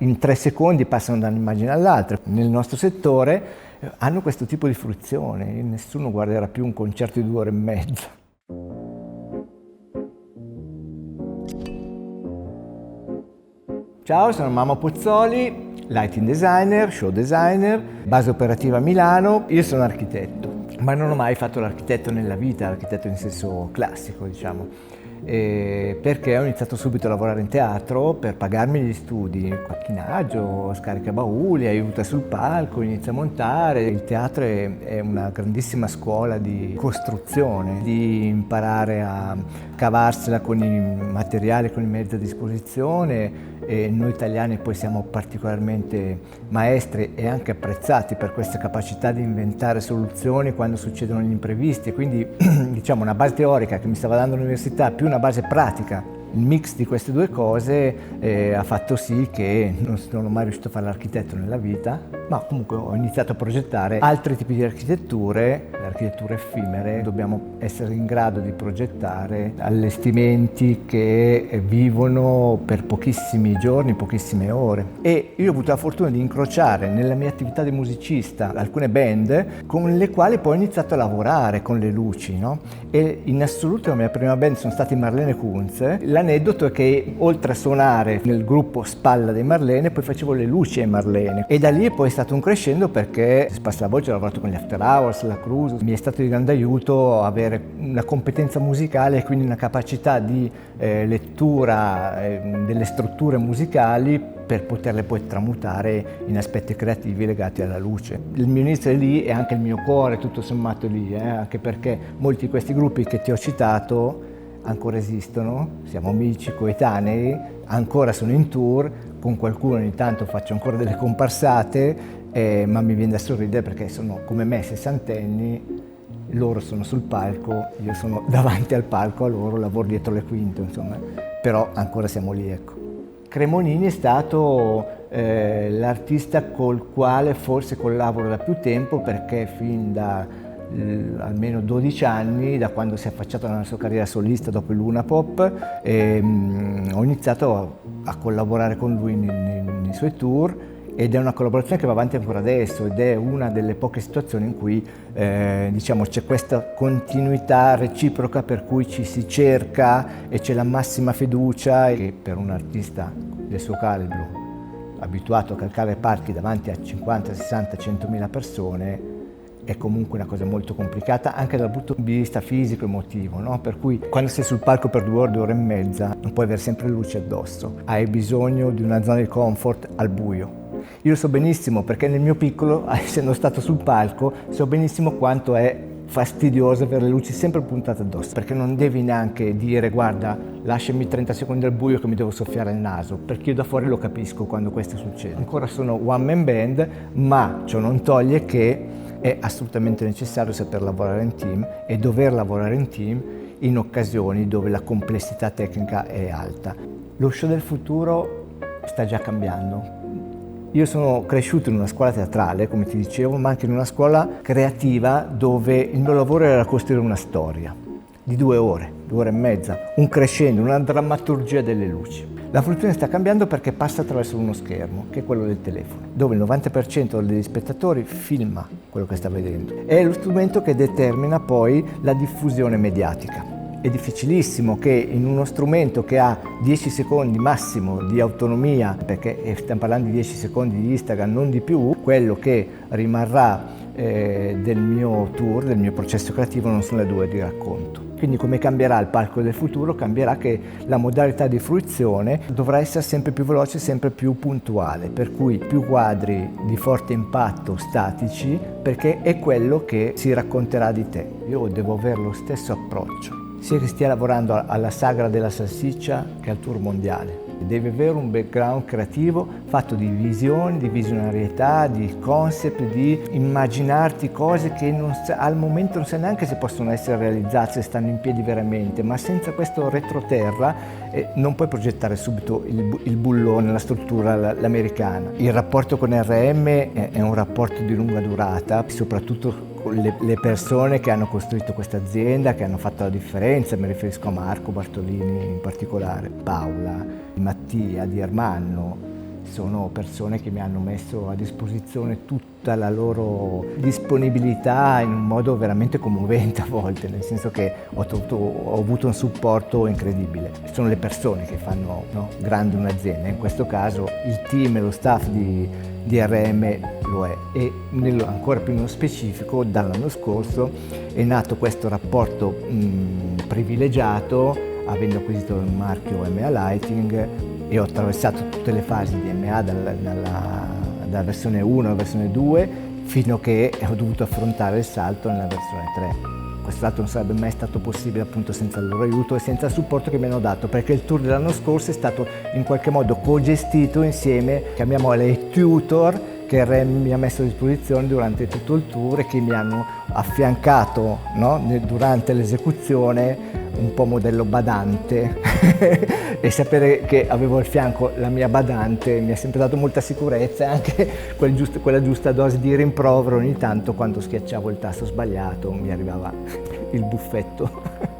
in 3 secondi passano da un'immagine all'altra. Nel nostro settore hanno questo tipo di fruizione, nessuno guarderà più un concerto di 2 ore e mezza. Ciao, sono Mamo Pozzoli, lighting designer, show designer, base operativa a Milano. Io sono architetto, ma non ho mai fatto l'architetto nella vita, l'architetto in senso classico, diciamo. Perché ho iniziato subito a lavorare in teatro per pagarmi gli studi, macchinaggio, scaricabauli, aiuta sul palco, inizio a montare. Il teatro è una grandissima scuola di costruzione, di imparare a cavarsela con i materiali, con i mezzi a disposizione. E noi italiani poi siamo particolarmente maestri e anche apprezzati per questa capacità di inventare soluzioni quando succedono gli imprevisti, e quindi diciamo una base teorica che mi stava dando l'università più una base pratica. Il mix di queste 2 cose ha fatto sì che non ho mai riuscito a fare l'architetto nella vita, ma comunque ho iniziato a progettare altri tipi di architetture, le architetture effimere. Dobbiamo essere in grado di progettare allestimenti che vivono per pochissimi giorni, pochissime ore. E io ho avuto la fortuna di incrociare nella mia attività di musicista alcune band con le quali poi ho iniziato a lavorare con le luci, no? E in assoluto la mia prima band sono stati Marlene Kunze. L'aneddoto è che oltre a suonare nel gruppo Spalla dei Marlene, poi facevo le luci ai Marlene, e da lì è poi stato un crescendo, perché si passa la voce, ho lavorato con gli After Hours, la Cruise. Mi è stato di grande aiuto avere una competenza musicale e quindi una capacità di lettura delle strutture musicali per poterle poi tramutare in aspetti creativi legati alla luce. Il mio inizio è lì e anche il mio cuore tutto sommato lì, anche perché molti di questi gruppi che ti ho citato ancora esistono, siamo amici, coetanei, ancora sono in tour, con qualcuno ogni tanto faccio ancora delle comparsate, ma mi viene da sorridere perché sono come me, sessantenni, loro sono sul palco, io sono davanti al palco a loro, lavoro dietro le quinte, insomma, però ancora siamo lì, ecco. Cremonini è stato l'artista col quale forse collaboro da più tempo, perché fin da almeno 12 anni, da quando si è affacciato nella sua carriera solista dopo il Luna Pop, ho iniziato a collaborare con lui nei suoi tour, ed è una collaborazione che va avanti ancora adesso, ed è una delle poche situazioni in cui diciamo c'è questa continuità reciproca, per cui ci si cerca e c'è la massima fiducia, che per un artista del suo calibro, abituato a calcare palchi davanti a 50, 60, 100.000 persone, è comunque una cosa molto complicata anche dal punto di vista fisico e emotivo, no? Per cui quando sei sul palco per 2 ore, 2 ore e mezza, non puoi avere sempre luce addosso, hai bisogno di una zona di comfort al buio. Io lo so benissimo, perché nel mio piccolo, essendo stato sul palco, so benissimo quanto è fastidioso avere le luci sempre puntate addosso, perché non devi neanche dire guarda, lasciami 30 secondi al buio che mi devo soffiare il naso, perché io da fuori lo capisco quando questo succede. Ancora sono one man band, ma ciò non toglie che è assolutamente necessario saper lavorare in team e dover lavorare in team in occasioni dove la complessità tecnica è alta. Lo show del futuro sta già cambiando. Io sono cresciuto in una scuola teatrale, come ti dicevo, ma anche in una scuola creativa dove il mio lavoro era costruire una storia di 2 ore, 2 ore e mezza, un crescendo, una drammaturgia delle luci. La fruizione sta cambiando perché passa attraverso uno schermo, che è quello del telefono, dove il 90% degli spettatori filma quello che sta vedendo. È lo strumento che determina poi la diffusione mediatica. È difficilissimo che in uno strumento che ha 10 secondi massimo di autonomia, perché stiamo parlando di 10 secondi di Instagram, non di più, quello che rimarrà del mio tour, del mio processo creativo, non sono le 2 di racconto. Quindi come cambierà il palco del futuro? Cambierà che la modalità di fruizione dovrà essere sempre più veloce, sempre più puntuale, per cui più quadri di forte impatto statici, perché è quello che si racconterà di te. Io devo avere lo stesso approccio, sia che stia lavorando alla sagra della salsiccia che al tour mondiale. Devi avere un background creativo fatto di visioni, di visionarietà, di concept, di immaginarti cose che al momento non sai neanche se possono essere realizzate, se stanno in piedi veramente, ma senza questo retroterra non puoi progettare subito il bullone, la struttura l'americana. Il rapporto con RM è un rapporto di lunga durata, soprattutto le persone che hanno costruito questa azienda, che hanno fatto la differenza, mi riferisco a Marco Bartolini in particolare, Paola, Mattia, Di Ermanno, sono persone che mi hanno messo a disposizione tutta la loro disponibilità in un modo veramente commovente a volte, nel senso che ho avuto un supporto incredibile. Sono le persone che fanno, no, grande un'azienda, in questo caso il team e lo staff di DRM lo è, e ancora più nello specifico dall'anno scorso è nato questo rapporto privilegiato, avendo acquisito il marchio MA Lighting, e ho attraversato tutte le fasi di MA dalla versione 1 alla versione 2 fino a che ho dovuto affrontare il salto nella versione 3. Questo salto non sarebbe mai stato possibile appunto senza il loro aiuto e senza il supporto che mi hanno dato, perché il tour dell'anno scorso è stato in qualche modo co-gestito insieme, chiamiamole i tutor, che RM mi ha messo a disposizione durante tutto il tour e che mi hanno affiancato, no, durante l'esecuzione, un po' modello badante e sapere che avevo al fianco la mia badante mi ha sempre dato molta sicurezza e anche quella giusta dose di rimprovero ogni tanto quando schiacciavo il tasto sbagliato mi arrivava il buffetto.